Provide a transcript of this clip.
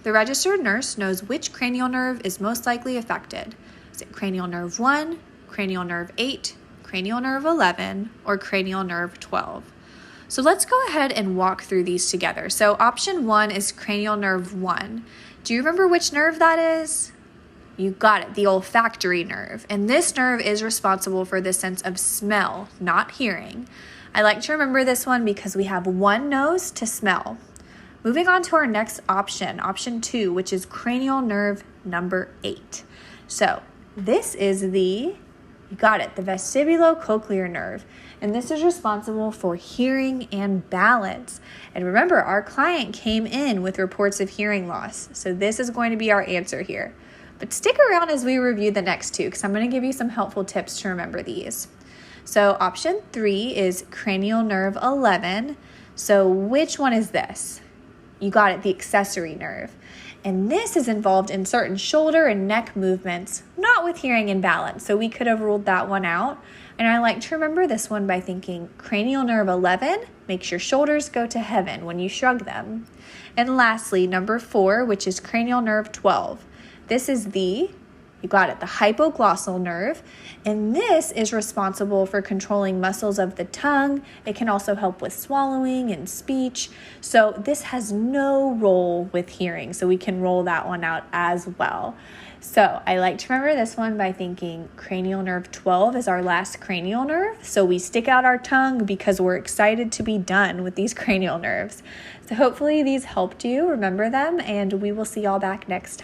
the registered nurse knows which cranial nerve is most likely affected. Is it cranial nerve 1, cranial nerve 8, cranial nerve 11, or cranial nerve 12? So let's go ahead and walk through these together. So option 1 is cranial nerve 1. Do you remember which nerve that is? You got it, the olfactory nerve. And this nerve is responsible for the sense of smell, not hearing. I like to remember this one because we have one nose to smell. Moving on to our next option, option 2, which is cranial nerve number 8. So this is you got it, the vestibulocochlear nerve. And this is responsible for hearing and balance. And remember, our client came in with reports of hearing loss. So this is going to be our answer here. But stick around as we review the next two, because I'm going to give you some helpful tips to remember these. So option 3 is cranial nerve 11. So which one is this? You got it, the accessory nerve. And this is involved in certain shoulder and neck movements, not with hearing and balance. So we could have ruled that one out. And I like to remember this one by thinking cranial nerve 11 makes your shoulders go to heaven when you shrug them. And lastly, number 4, which is cranial nerve 12. This is you got it, the hypoglossal nerve. And this is responsible for controlling muscles of the tongue. It can also help with swallowing and speech. So this has no role with hearing. So we can roll that one out as well. So I like to remember this one by thinking cranial nerve 12 is our last cranial nerve. So we stick out our tongue because we're excited to be done with these cranial nerves. So hopefully these helped you remember them, and we will see y'all back next time.